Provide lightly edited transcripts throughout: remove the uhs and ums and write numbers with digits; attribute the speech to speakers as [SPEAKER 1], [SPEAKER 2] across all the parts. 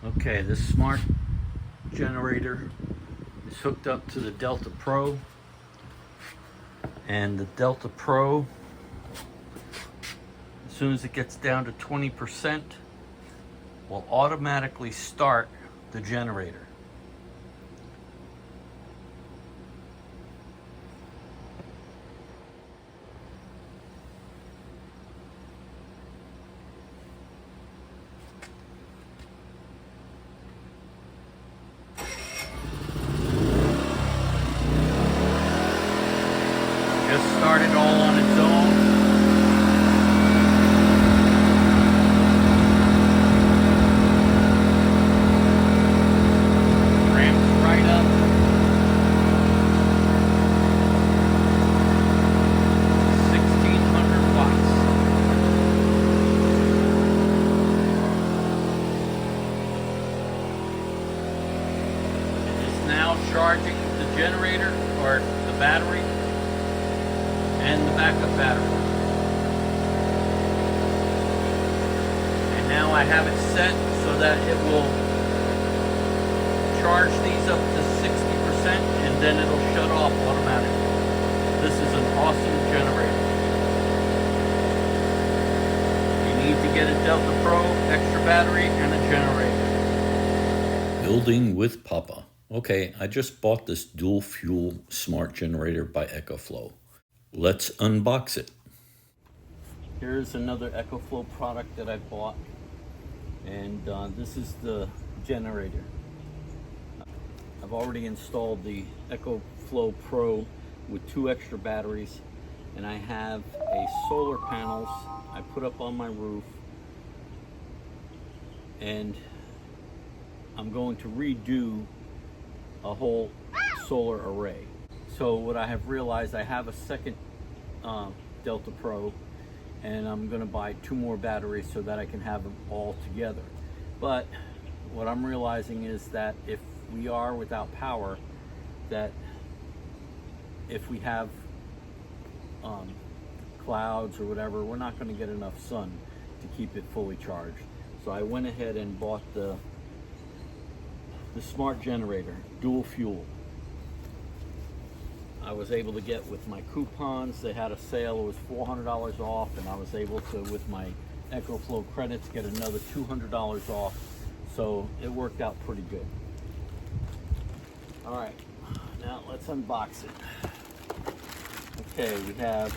[SPEAKER 1] Okay, this smart generator is hooked up to the Delta Pro, and the Delta Pro, as soon as it gets down to 20%, will automatically start the generator. Just started all on its own. Ramps right up. 1600 watts. It is now charging the generator, or the battery, and the backup battery. And now I have it set so that it will charge these up to 60%, and then it'll shut off automatically. This is an awesome generator. You need to get a Delta Pro, extra battery, and a generator. Building with Papa. Okay, I just bought this dual fuel smart generator by EcoFlow. Let's unbox it. Here's another EcoFlow product that I bought, and this is the generator. I've already installed the EcoFlow Pro with 2 extra batteries, and I have a solar panels I put up on my roof, and I'm going to redo a whole solar array. So what I have realized, I have a second Delta Pro, and I'm going to buy 2 more batteries so that I can have them all together. But what I'm realizing is that if we are without power, that if we have clouds or whatever, we're not going to get enough sun to keep it fully charged. So I went ahead and bought the smart generator, dual fuel. I was able to get with my coupons. They had a sale, it was $400 off, and I was able to, with my EcoFlow credits, get another $200 off. So it worked out pretty good. All right, now let's unbox it. Okay, we have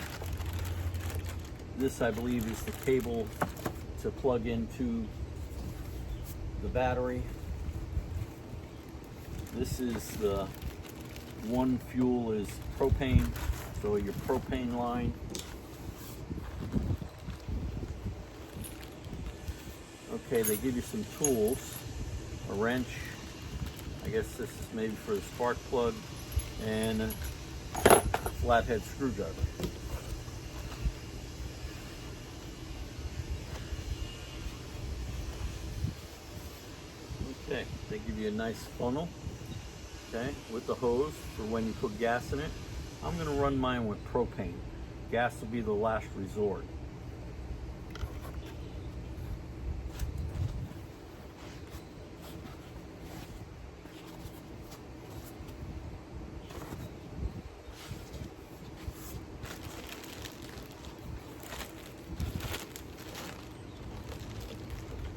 [SPEAKER 1] this, I believe, is the cable to plug into the battery. This is the one fuel is propane, so your propane line. Okay, they give you some tools, a wrench, I guess this is maybe for the spark plug, and a flathead screwdriver. Okay, they give you a nice funnel, okay, with the hose for when you put gas in it. I'm going to run mine with propane. Gas will be the last resort.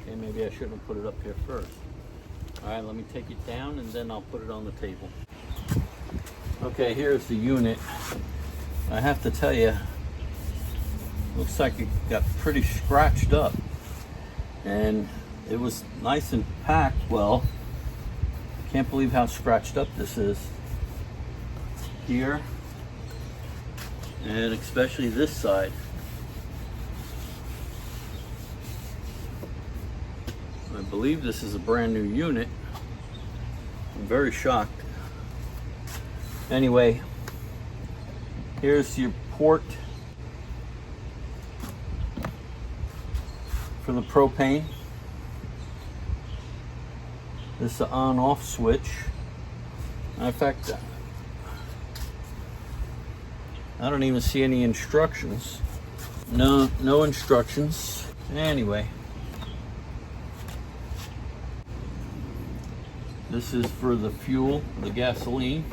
[SPEAKER 1] Okay, maybe I shouldn't have put it up here first. All right, let me take it down and then I'll put it on the table. Okay, here's the unit. I have to tell you, looks like it got pretty scratched up, and it was nice and packed well. Can't believe how scratched up this is here, and especially this side. I believe this is a brand new unit. I'm very shocked. Anyway, here's your port for the propane. This is the on-off switch. In fact, I don't even see any instructions. No instructions. Anyway. This is for the fuel, the gasoline.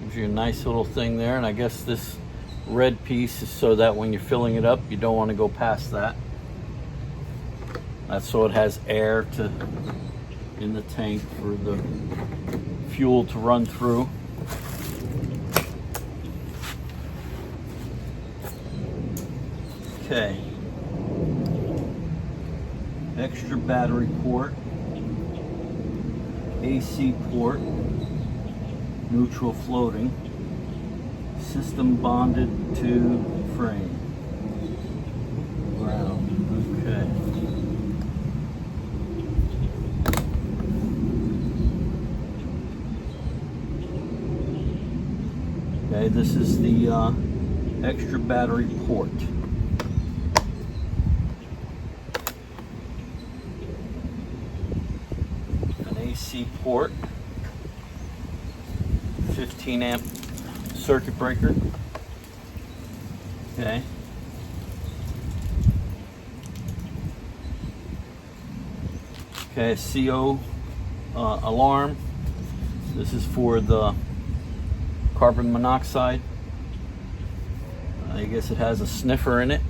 [SPEAKER 1] Gives you a nice little thing there, and I guess this red piece is so that when you're filling it up, you don't want to go past that. That's so it has air to in the tank for the fuel to run through. Okay. Extra battery port, AC port, neutral floating, system bonded to frame, ground. Okay. Okay, this is the extra battery port. AC port, 15 amp circuit breaker. Okay. Okay, CO alarm. This is for the carbon monoxide. I guess it has a sniffer in it,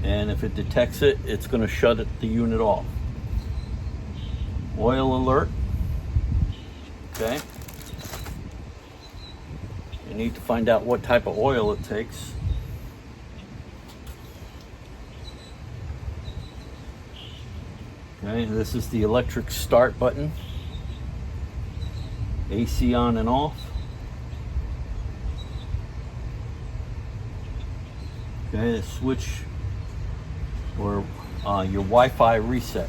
[SPEAKER 1] and if it detects it, it's going to shut the unit off. Oil alert. Okay. You need to find out what type of oil it takes. Okay, this is the electric start button. AC on and off. Okay, the switch or your Wi-Fi reset.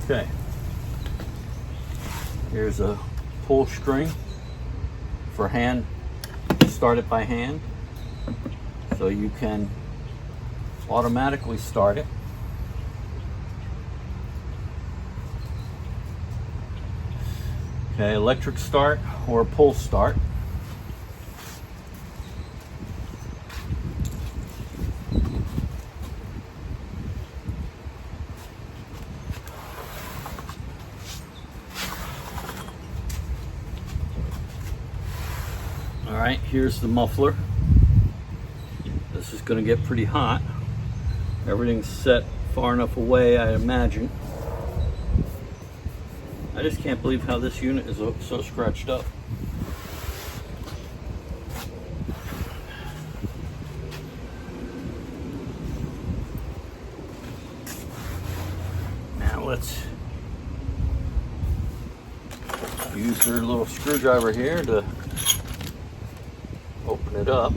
[SPEAKER 1] Okay, here's a pull string for hand, start it by hand, so you can automatically start it. Okay, electric start or pull start. All right, here's the muffler. This is going to get pretty hot. Everything's set far enough away, I imagine. I just can't believe how this unit is so scratched up. Now let's use our little screwdriver here to open it up.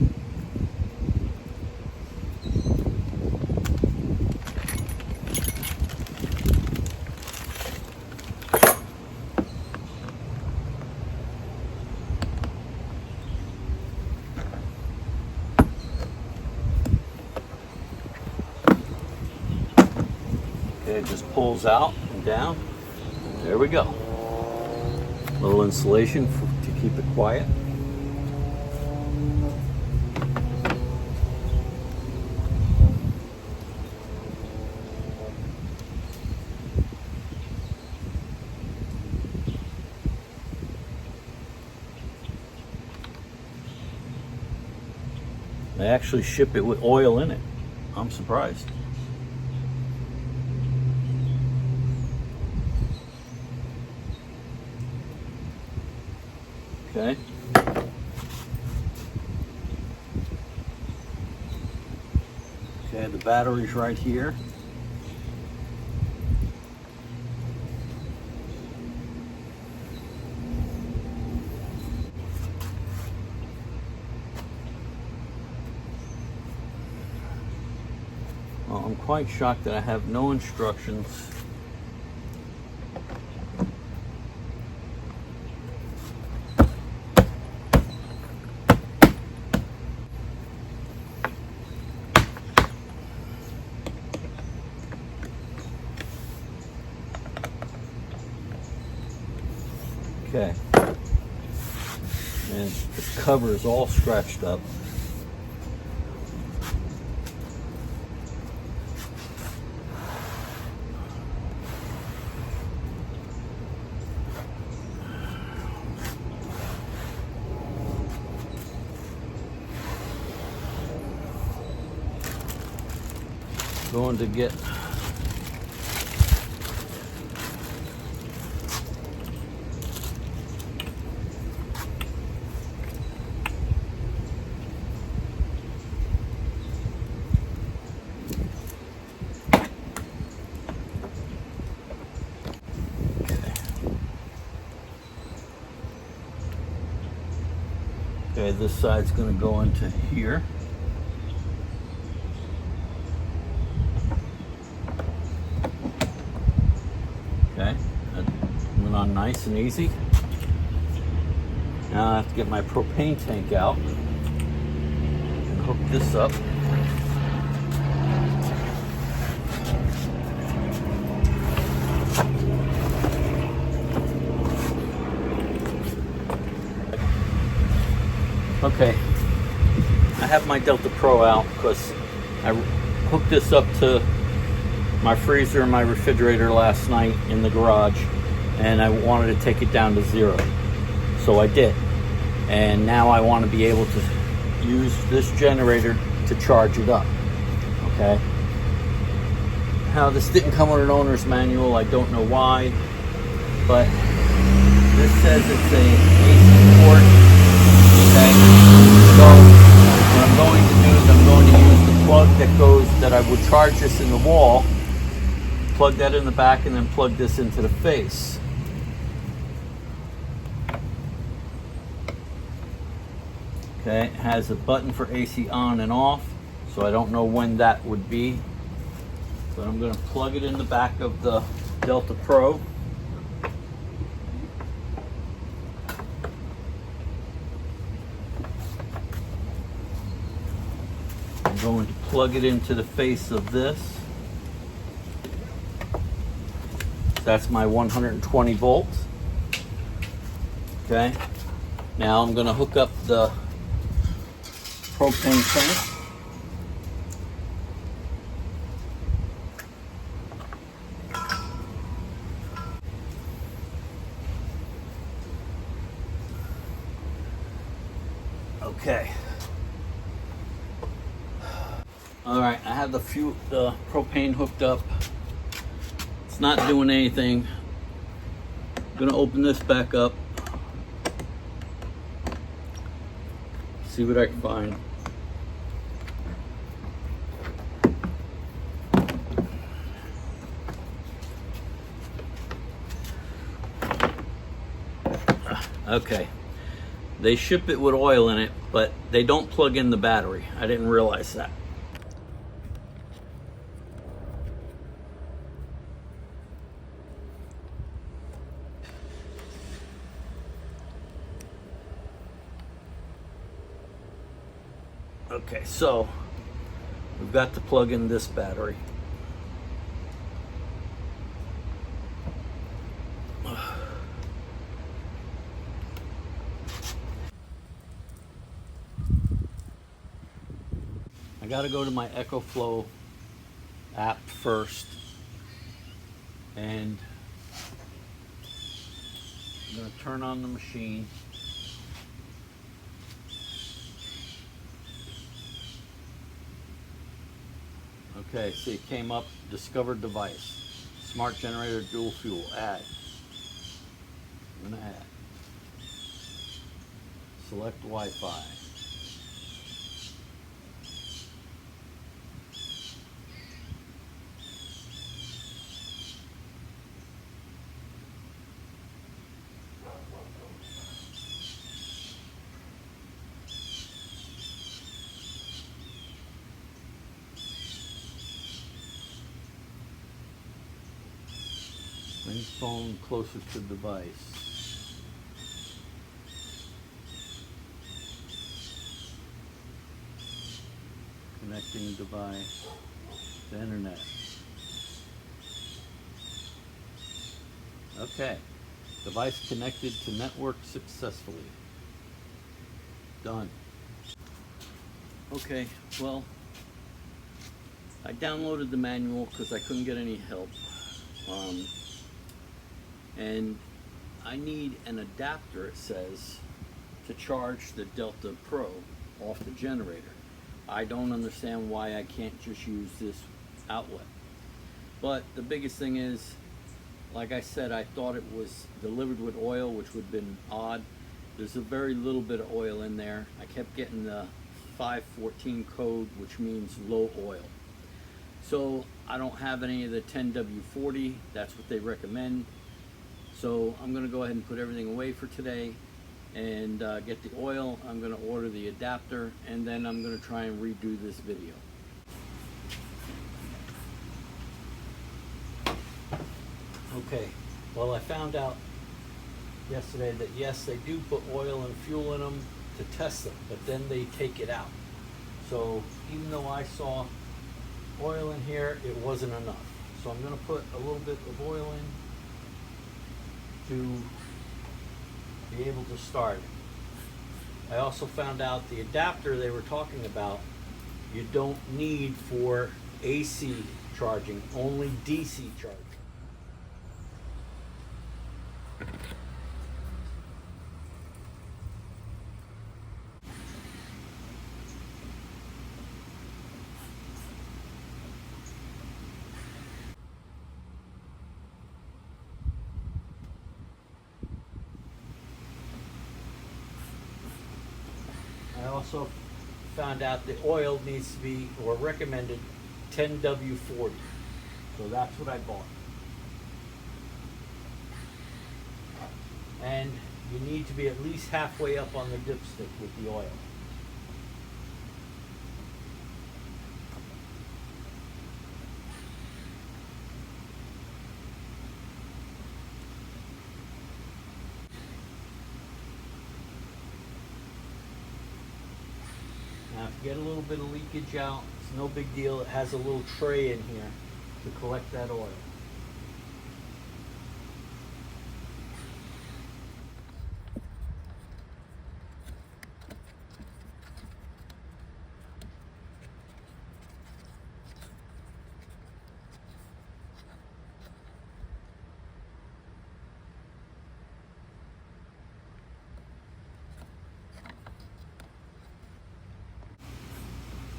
[SPEAKER 1] Okay, it just pulls out and down. There we go. A little insulation to keep it quiet. They actually ship it with oil in it. I'm surprised. Okay. Okay, the battery's right here. Well, I'm quite shocked that I have no instructions. Okay, and the cover is all scratched up. Going to get okay, this side's going to go into here. Okay, that went on nice and easy. Now I have to get my propane tank out and hook this up. Okay, I have my Delta Pro out because I hooked this up to my freezer and my refrigerator last night in the garage, and I wanted to take it down to 0. So I did. And now I want to be able to use this generator to charge it up. Okay. Now this didn't come with an owner's manual. I don't know why, but this says it's a AC port. Okay. So what I'm going to do is I'm going to use the plug that I would charge this in the wall, plug that in the back, and then plug this into the face. Okay, it has a button for AC on and off, so I don't know when that would be, but I'm going to plug it in the back of the Delta Pro. I'm going to plug it into the face of this. That's my 120 volts. Okay, now I'm going to hook up the propane tank. Okay. All right, I have the propane hooked up. It's not doing anything. I'm gonna open this back up. See what I can find. Okay. They ship it with oil in it, but they don't plug in the battery. I didn't realize that. Okay, so we've got to plug in this battery. I got to go to my EcoFlow app first, and I'm going to turn on the machine. Okay, see, it came up, discovered device, smart generator, dual fuel, add. I'm going to add. Select Wi-Fi. Bring phone closer to device. Connecting device to internet. Okay. Device connected to network successfully. Done. Okay, well, I downloaded the manual because I couldn't get any help. And I need an adapter, it says, to charge the Delta Pro off the generator. I don't understand why I can't just use this outlet. But the biggest thing is, like I said, I thought it was delivered with oil, which would have been odd. There's a very little bit of oil in there. I kept getting the 514 code, which means low oil. So I don't have any of the 10W40. That's what they recommend. So I'm going to go ahead and put everything away for today and get the oil. I'm going to order the adapter, and then I'm going to try and redo this video. Okay, well, I found out yesterday that yes, they do put oil and fuel in them to test them, but then they take it out. So even though I saw oil in here, it wasn't enough. So I'm going to put a little bit of oil in to be able to start it. I also found out the adapter they were talking about, you don't need for AC charging, only DC charging. I also found out the oil needs to be, or recommended, 10W40. So that's what I bought. And you need to be at least halfway up on the dipstick with the oil. Now if you get a little bit of leakage out, it's no big deal. It has a little tray in here to collect that oil.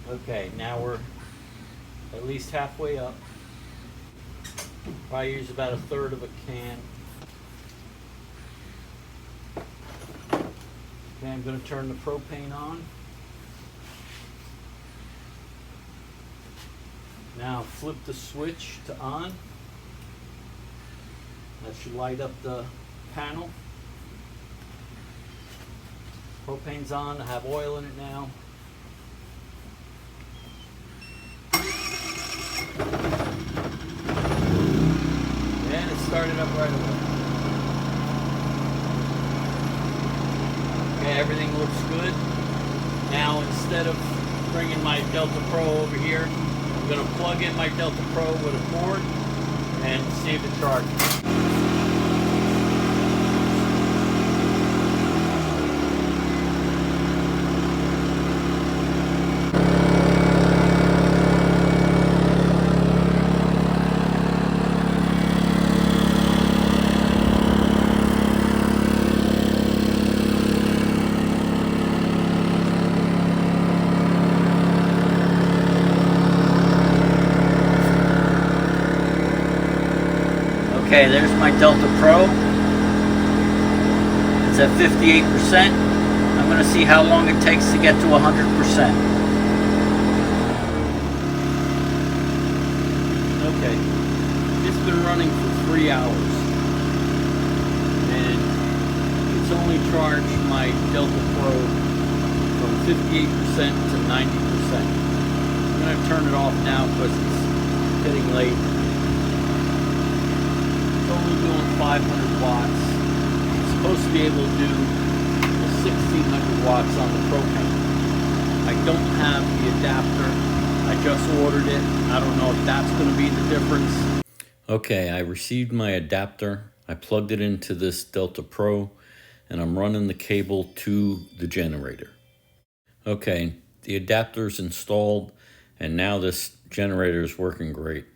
[SPEAKER 1] Okay, now we're at least halfway up. Probably use about a third of a can. Okay, I'm going to turn the propane on. Now flip the switch to on. That should light up the panel. Propane's on. I have oil in it now. And it started up right away. Okay, everything looks good. Now instead of bringing my Delta Pro over here, I'm going to plug in my Delta Pro with a cord and see if it charges. Okay, there's my Delta Pro. It's at 58%. I'm going to see how long it takes to get to 100%. Okay, it's been running for 3 hours. And it's only charged my Delta Pro from 58% to 90%. I'm going to turn it off now because it's getting late. Only doing 500 watts. It's supposed to be able to do 1600 watts on the propane. I don't have the adapter. I just ordered it. I don't know if that's going to be the difference. Okay, I received my adapter. I plugged it into this Delta Pro and I'm running the cable to the generator. Okay, the adapter's installed and now this generator is working great.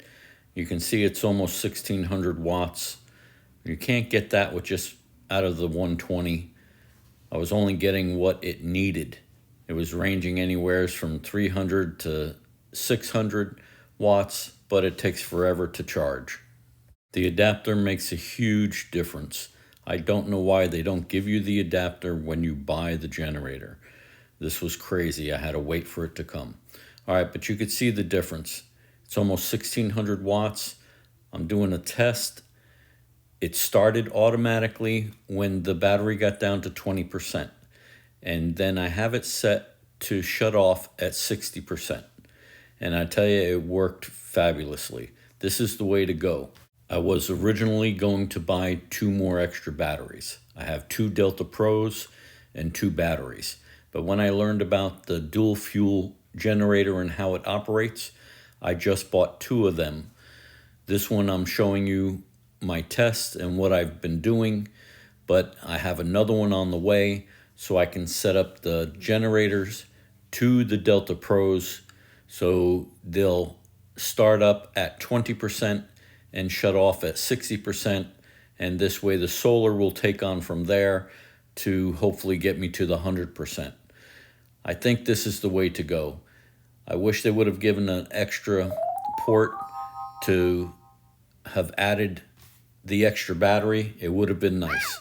[SPEAKER 1] You can see it's almost 1600 watts. You can't get that with just out of the 120. I was only getting what it needed. It was ranging anywhere from 300 to 600 watts, but it takes forever to charge. The adapter makes a huge difference. I don't know why they don't give you the adapter when you buy the generator. This was crazy. I had to wait for it to come. All right, but you could see the difference. It's almost 1600 watts. I'm doing a test. It started automatically when the battery got down to 20%. And then I have it set to shut off at 60%. And I tell you, it worked fabulously. This is the way to go. I was originally going to buy 2 more extra batteries. I have 2 Delta Pros and 2 batteries. But when I learned about the dual fuel generator and how it operates, I just bought 2 of them. This one I'm showing you my tests and what I've been doing, but I have another one on the way so I can set up the generators to the Delta Pros so they'll start up at 20% and shut off at 60%, and this way the solar will take on from there to hopefully get me to the 100%. I think this is the way to go. I wish they would have given an extra port to have added the extra battery. It would have been nice.